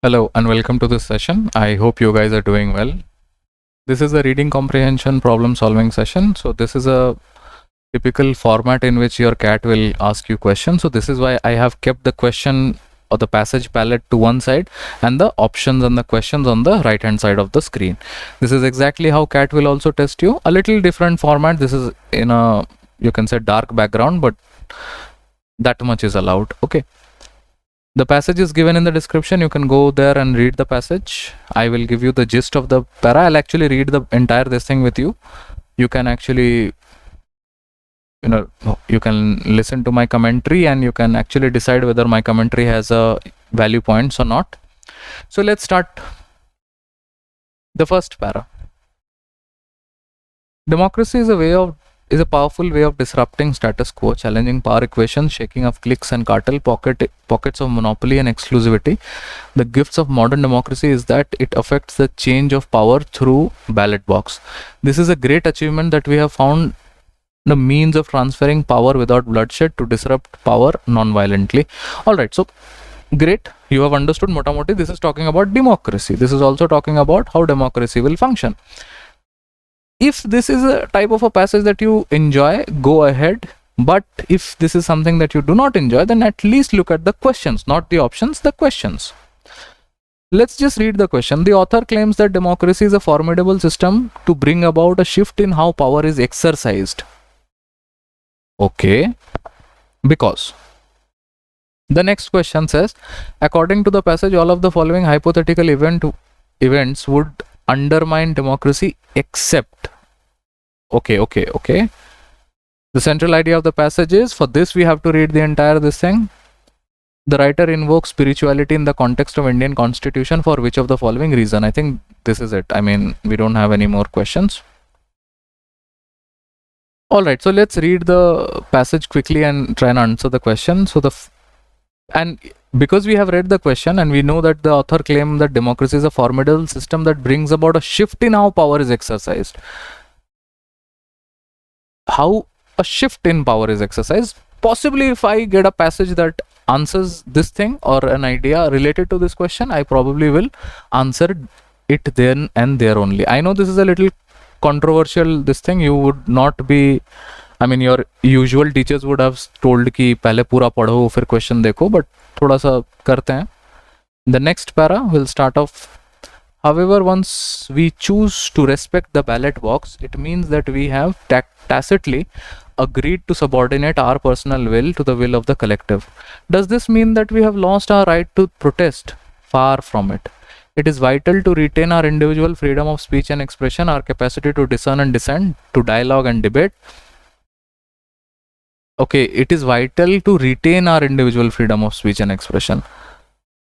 Hello and welcome to this session. I hope you guys are doing well. This is a reading comprehension problem solving session. So this is a typical format in which your cat will ask you questions. So this is why I have kept the question or the passage palette to one side and the options and the questions on the right hand side of the screen. This is exactly how cat will also test you. A little different format. This is in a, you can say, dark background, but that much is allowed. Okay. The passage is given in the description. You can go there and read the passage. I will give you the gist of the para. I'll actually read the entire this thing with you. You can actually, you can listen to my commentary and you can actually decide whether my commentary has a value points or not. So let's start the first para. Democracy is a powerful way of disrupting status quo, challenging power equations, shaking off cliques and cartel, pockets of monopoly and exclusivity. The gifts of modern democracy is that it affects the change of power through ballot box. This is a great achievement that we have found the means of transferring power without bloodshed to disrupt power non-violently. All right, so great. You have understood motamoti. This is talking about democracy. This is also talking about how democracy will function. If this is a type of a passage that you enjoy, go ahead. But if this is something that you do not enjoy, then at least look at the questions, not the options, the questions. Let's just read the question. The author claims that democracy is a formidable system to bring about a shift in how power is exercised. Okay. Because the next question says, according to the passage, all of the following hypothetical events would undermine democracy except. Okay. The central idea of the passage is, for this we have to read the entire this thing. The writer invokes spirituality in the context of Indian constitution for which of the following reason? I think this is it. I mean, we don't have any more questions. Alright, so let's read the passage quickly and try and answer the question. So and because we have read the question and we know that the author claimed that democracy is a formidable system that brings about a shift in how power is exercised. How a shift in power is exercised? Possibly if I get a passage that answers this thing or an idea related to this question, I probably will answer it then and there only. I know this is a little controversial, this thing. You would not be, I mean, your usual teachers would have told कि पहले पूरा पढ़ो फिर question देखो, but थोड़ा सा करते हैं. The next para will start off. However, once we choose to respect the ballot box, it means that we have tacitly agreed to subordinate our personal will to the will of the collective. Does this mean that we have lost our right to protest? Far from it. It is vital to retain our individual freedom of speech and expression, our capacity to discern and dissent, to dialogue and debate. Okay, it is vital to retain our individual freedom of speech and expression.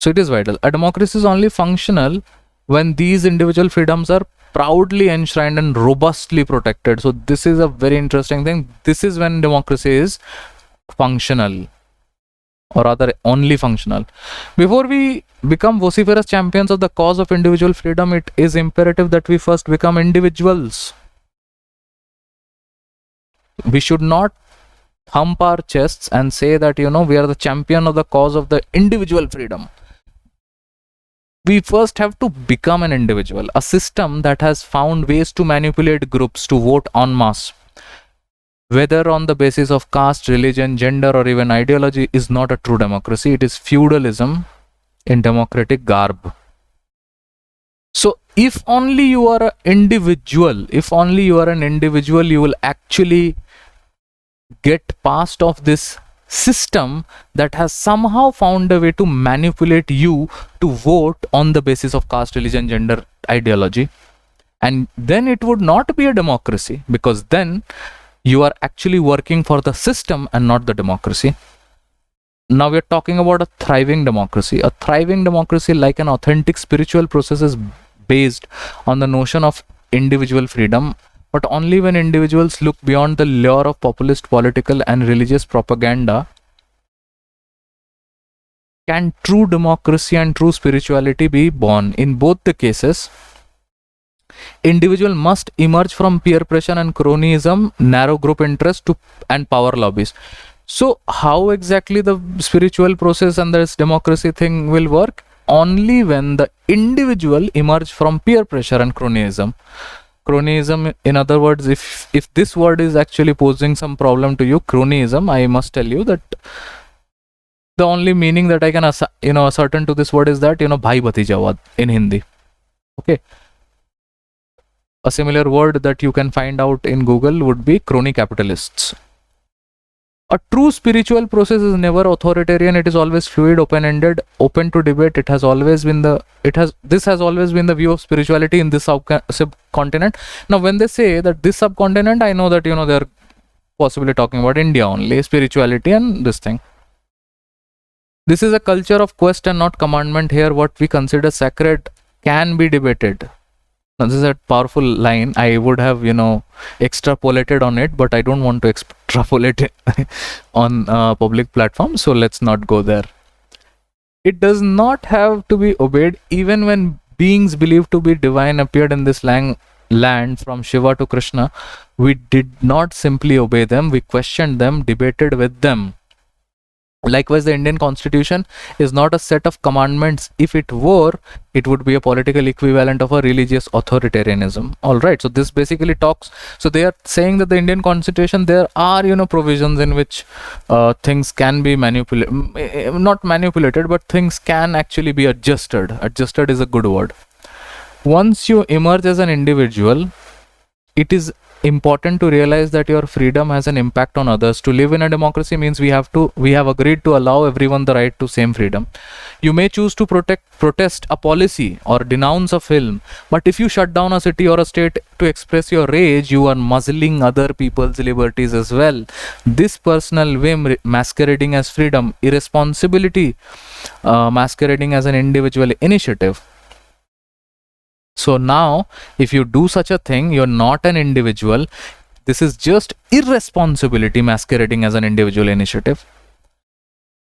So it is vital. A democracy is only functional when these individual freedoms are proudly enshrined and robustly protected. So this is a very interesting thing. This is when democracy is functional, or rather only functional. Before we become vociferous champions of the cause of individual freedom, it is imperative that we first become individuals. We should not thump our chests and say that, we are the champion of the cause of the individual freedom. We first have to become an individual. A system that has found ways to manipulate groups to vote en masse, whether on the basis of caste, religion, gender, or even ideology, is not a true democracy. It is feudalism in democratic garb. So if only you are an individual, you will actually get past of this system that has somehow found a way to manipulate you to vote on the basis of caste, religion, gender, ideology. And then it would not be a democracy, because then you are actually working for the system and not the democracy. Now we are talking about a thriving democracy. A thriving democracy, like an authentic spiritual process, is based on the notion of individual freedom, but only when individuals look beyond the lure of populist political and religious propaganda can true democracy and true spirituality be born. In both the cases, individual must emerge from peer pressure and cronyism, narrow group interest and power lobbies. So how exactly the spiritual process and this democracy thing will work? only when the individual emerge from peer pressure and cronyism. Cronyism, in other words, if this word is actually posing some problem to you, cronyism, I must tell you that the only meaning that I can ascertain to this word is that bhai bhatijawad in Hindi. Okay. A similar word that you can find out in Google would be crony capitalists. A true spiritual process is never authoritarian. It is always fluid, open-ended, open to debate. This has always been the view of spirituality in this subcontinent. Now, when they say that this subcontinent, I know that they're possibly talking about India only, spirituality and this thing. This is a culture of quest and not commandment. Here, what we consider sacred can be debated. Now, this is a powerful line. I would have, extrapolated on it, but I don't want to extrapolate it on public platforms. So let's not go there. It does not have to be obeyed. Even when beings believed to be divine appeared in this land from Shiva to Krishna, we did not simply obey them. We questioned them, debated with them. Likewise, the Indian Constitution is not a set of commandments. If it were, it would be a political equivalent of a religious authoritarianism. Alright, so this basically talks, so they are saying that the Indian Constitution, there are, provisions in which things can be not manipulated, but things can actually be adjusted. Adjusted is a good word. Once you emerge as an individual, it is important to realize that your freedom has an impact on others. To live in a democracy means we have agreed to allow everyone the right to same freedom. You may choose to protest a policy or denounce a film, but if you shut down a city or a state to express your rage, you are muzzling other people's liberties as well. This personal whim masquerading as freedom, irresponsibility masquerading as an individual initiative. So now, if you do such a thing, you're not an individual. This is just irresponsibility masquerading as an individual initiative.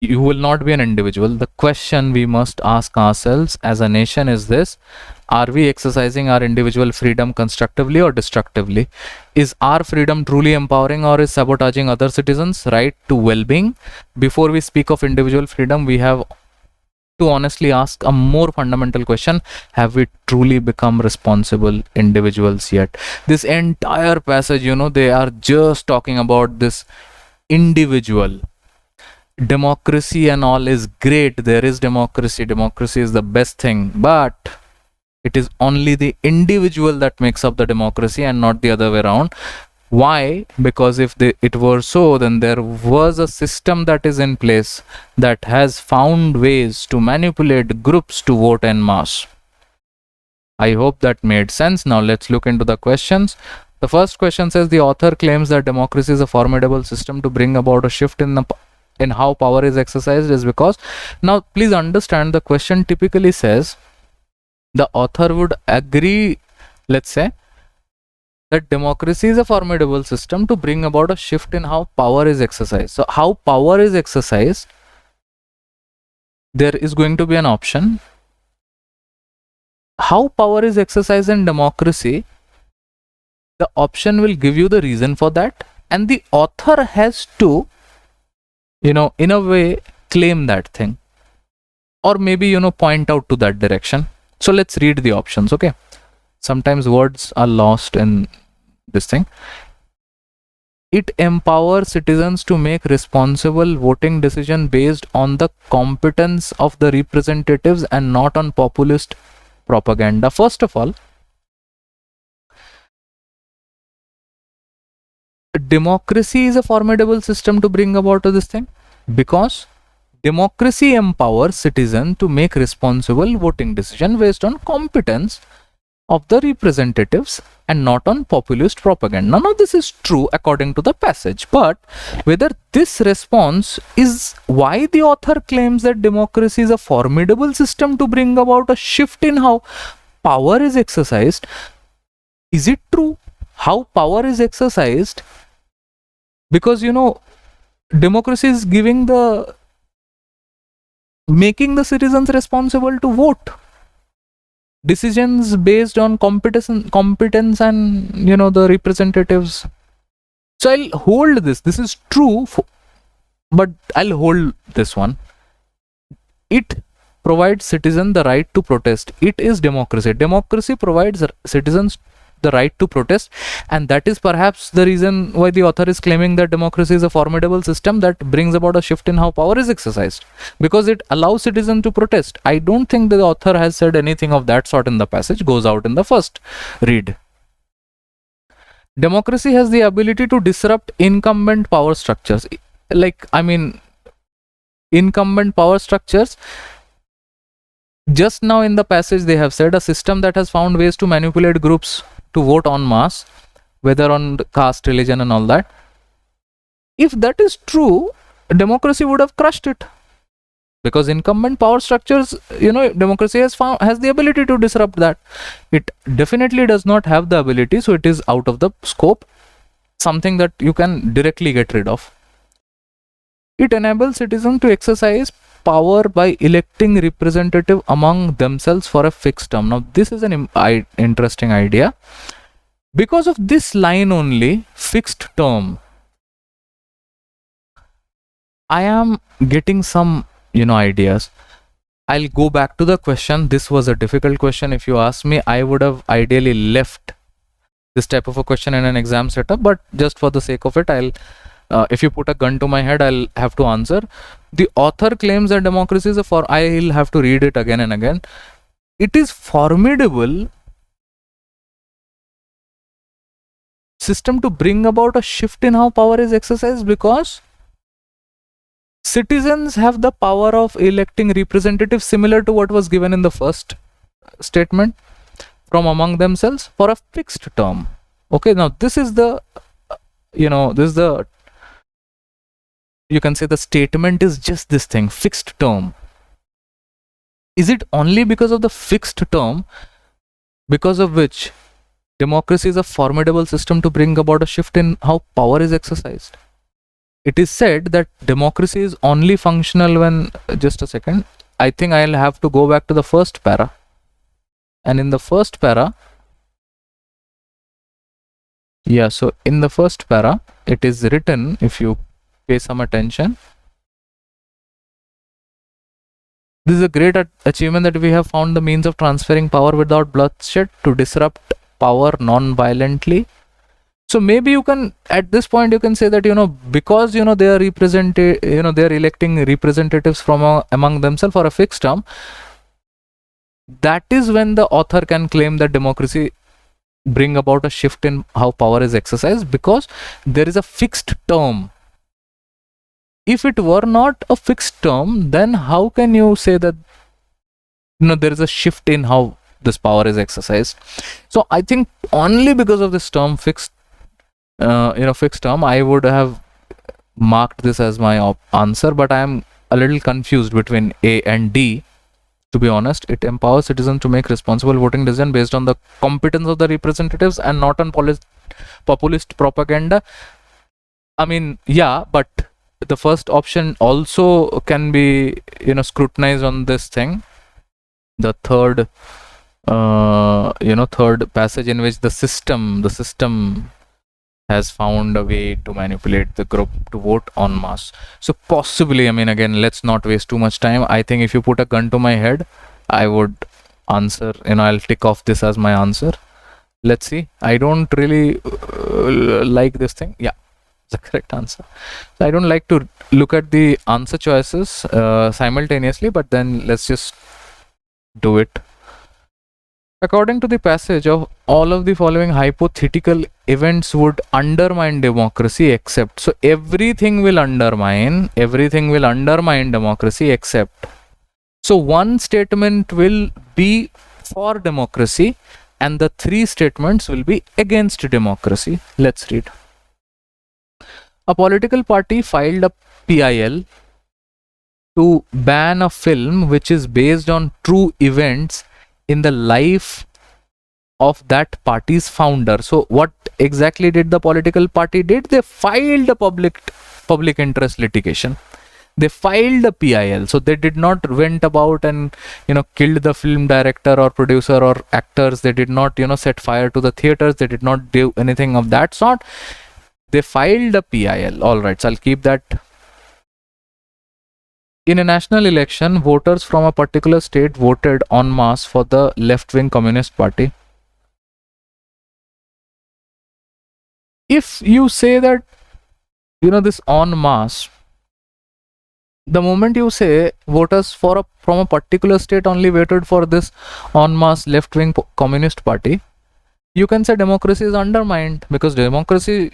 You will not be an individual. The question we must ask ourselves as a nation is this: are we exercising our individual freedom constructively or destructively? Is our freedom truly empowering or is sabotaging other citizens' right to well-being? Before we speak of individual freedom, we have to honestly ask a more fundamental question: have we truly become responsible individuals yet? This entire passage, they are just talking about this individual. Democracy and all is great. There is democracy. Democracy is the best thing, but it is only the individual that makes up the democracy and not the other way around. Why? Because if it were so, then there was a system that is in place that has found ways to manipulate groups to vote en masse. I hope that made sense. Now let's look into the questions. The first question says, the author claims that democracy is a formidable system to bring about a shift in how power is exercised is because. Now please understand, the question typically says the author would agree, let's say, that democracy is a formidable system to bring about a shift in how power is exercised. So how power is exercised, there is going to be an option. How power is exercised in democracy, the option will give you the reason for that, and the author has to, in a way, claim that thing, or maybe, point out to that direction. So let's read the options, okay? Sometimes words are lost in this thing. It empowers citizens to make responsible voting decisions based on the competence of the representatives and not on populist propaganda. First of all, democracy is a formidable system to bring about this thing because democracy empowers citizens to make responsible voting decisions based on competence of the representatives and not on populist propaganda. None of this is true according to the passage, but whether this response is why the author claims that democracy is a formidable system to bring about a shift in how power is exercised, is it true? How power is exercised? Because democracy is making the citizens responsible to vote. Decisions based on competence and the representatives. So I'll hold this. This is true, but I'll hold this one. It provides citizens the right to protest. It is democracy. Democracy provides citizens the right to protest, and that is perhaps the reason why the author is claiming that democracy is a formidable system that brings about a shift in how power is exercised, because it allows citizens to protest. I don't think the author has said anything of that sort in the passage, goes out in the first read. Democracy has the ability to disrupt incumbent power structures. Incumbent power structures. Just now in the passage they have said a system that has found ways to manipulate groups to vote en masse, whether on caste, religion and all that. If that is true, democracy would have crushed it, because incumbent power structures, democracy has the ability to disrupt that. It definitely does not have the ability, so it is out of the scope, something that you can directly get rid of. It enables citizens to exercise power by electing representative among themselves for a fixed term. Now this is an interesting idea. Because of this line only, fixed term, I am getting some ideas. I'll go back to the question. This was a difficult question. If you ask me, I would have ideally left this type of a question in an exam setup, but just for the sake of it, if you put a gun to my head, I'll have to answer. The author claims that democracy is I'll have to read it again and again. It is formidable system to bring about a shift in how power is exercised, because citizens have the power of electing representatives, similar to what was given in the first statement, from among themselves for a fixed term. Okay, now this is the you can say the statement is just this thing, fixed term. Is it only because of the fixed term because of which democracy is a formidable system to bring about a shift in how power is exercised? It is said that democracy is only functional when, just a second, I think I'll have to go back to the first para. And in the first para, so in the first para, it is written, if you pay some attention, this is a great achievement that we have found the means of transferring power without bloodshed to disrupt power non-violently. So maybe you can, at this point, you can say that, because, they are they are electing representatives from among themselves for a fixed term, that is when the author can claim that democracy bring about a shift in how power is exercised, because there is a fixed term. If it were not a fixed term, then how can you say that there is a shift in how this power is exercised? So I think only because of this term fixed term, I would have marked this as my answer, but I am a little confused between A and D. To be honest, it empowers citizens to make responsible voting decisions based on the competence of the representatives and not on populist propaganda. I mean, yeah, but the first option also can be, scrutinized on this thing. The third, third passage in which the system has found a way to manipulate the group to vote en masse. So possibly, again, let's not waste too much time. I think if you put a gun to my head, I would answer, I'll tick off this as my answer. Let's see. I don't really like this thing. Yeah, the correct answer. So I don't like to look at the answer choices simultaneously, but then let's just do it. According to the passage, of all of the following hypothetical events would undermine democracy except. So everything will undermine democracy except. So one statement will be for democracy and the three statements will be against democracy. Let's read. A political party filed a PIL to ban a film which is based on true events in the life of that party's founder. So what exactly did the political party did? They filed a public interest litigation. They filed a PIL. So they did not went about and killed the film director or producer or actors. They did not set fire to the theaters. They did not do anything of that sort. They filed a PIL. All right, so I'll keep that In a national election, voters from a particular state voted en masse for the left-wing Communist Party. If you say that, this en masse, the moment you say voters from a particular state only voted for this en masse left-wing Communist Party, you can say democracy is undermined, because democracy,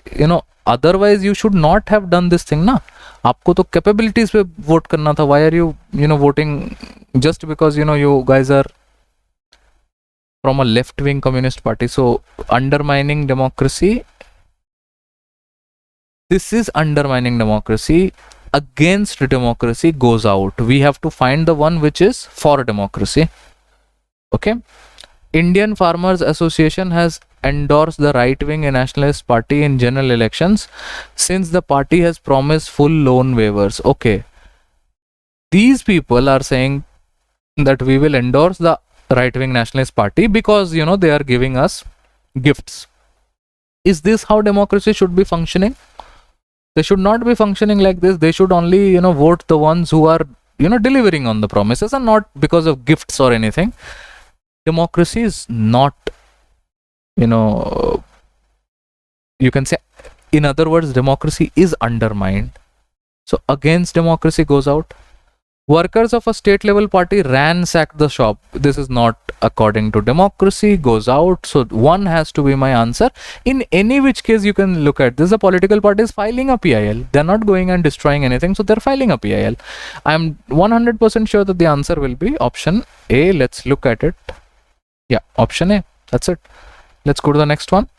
otherwise you should not have done this thing na. आपको तो capabilities पे vote करना था. Why are you voting just because you guys are from a left-wing Communist Party? So undermining democracy, this is undermining democracy. Against democracy goes out. We have to find the one which is for democracy. Okay. Indian Farmers Association has endorsed the right-wing nationalist party in general elections since the party has promised full loan waivers. Okay. These people are saying that we will endorse the right-wing nationalist party because, they are giving us gifts. Is this how democracy should be functioning? They should not be functioning like this. They should only, vote the ones who are, delivering on the promises, and not because of gifts or anything. Democracy is not, you can say, in other words, democracy is undermined. So against democracy goes out. Workers of a state level party ransacked the shop. This is not according to democracy, goes out. So one has to be my answer. In any which case, you can look at this. The political party is filing a PIL. They're not going and destroying anything. So they're filing a PIL. I'm 100% sure that the answer will be option A. Let's look at it. Yeah, option A. That's it. Let's go to the next one.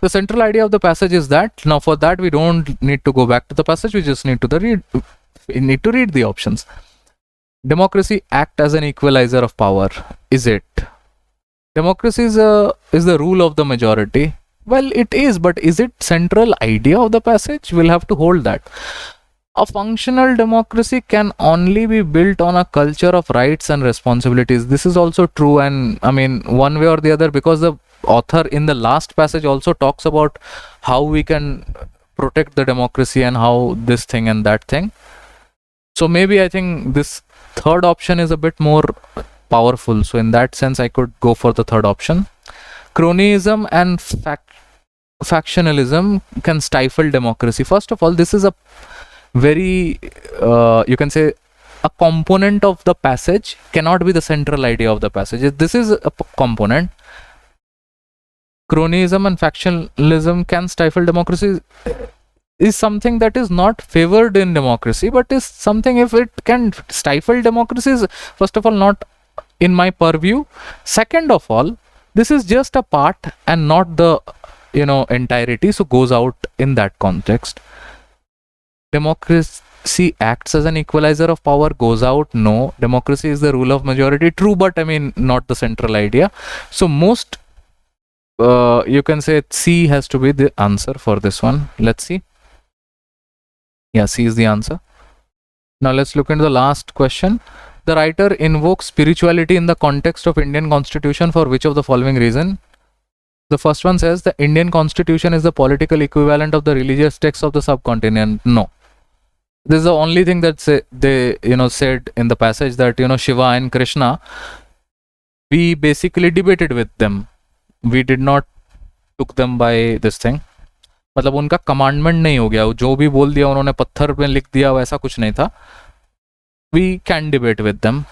The central idea of the passage is that, now for that we don't need to go back to the passage, we just need to read the options. Democracy act as an equalizer of power. Is it? Democracy is the rule of the majority. Well, it is, but is it central idea of the passage? We'll have to hold that. A functional democracy can only be built on a culture of rights and responsibilities. This is also true, and I mean, one way or the other, because the author in the last passage also talks about how we can protect the democracy and how this thing and that thing. So maybe I think this third option is a bit more powerful. So in that sense, I could go for the third option. Cronyism and factionalism can stifle democracy. First of all, this is a very, you can say, a component of the passage, cannot be the central idea of the passage. This is a component. Cronyism and factionalism can stifle democracy is something that is not favored in democracy, but is something, if it can stifle democracy, is first of all not in my purview. Second of all, this is just a part and not the entirety, so goes out in that context. Democracy acts as an equalizer of power, goes out. No. Democracy is the rule of majority. True, but I mean not the central idea. So most you can say C has to be the answer for this one. Let's see. Yeah, C is the answer. Now let's look into the last question. The writer invokes spirituality in the context of Indian Constitution for which of the following reason? The first one says the Indian Constitution is the political equivalent of the religious texts of the subcontinent. No. This is the only thing that they said in the passage, that Shiva and Krishna, we basically debated with them. We did not took them by this thing. मतलब उनका commandment नहीं हो गया, जो भी बोल दिया उन्होंने पत्थर पे लिख दिया, वैसा कुछ नहीं था. We can debate with them.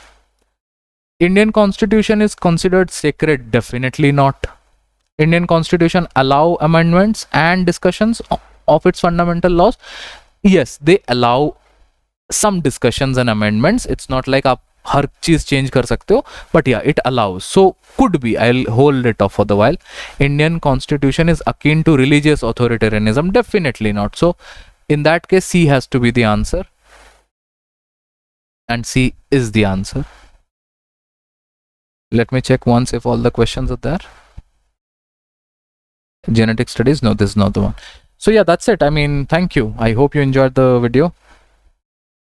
Indian Constitution is considered sacred? Definitely not. Indian Constitution allow amendments and discussions of its fundamental laws. Yes, they allow some discussions and amendments. It's not like आप हर चीज change कर सकते हो, but yeah, it allows. So could be. I'll hold it off for the while. Indian Constitution is akin to religious authoritarianism? Definitely not. So in that case, C has to be the answer, and C is the answer. Let me check once if all the questions are there. Genetic studies? No, this is not the one. So yeah, that's it. I mean, thank you. I hope you enjoyed the video.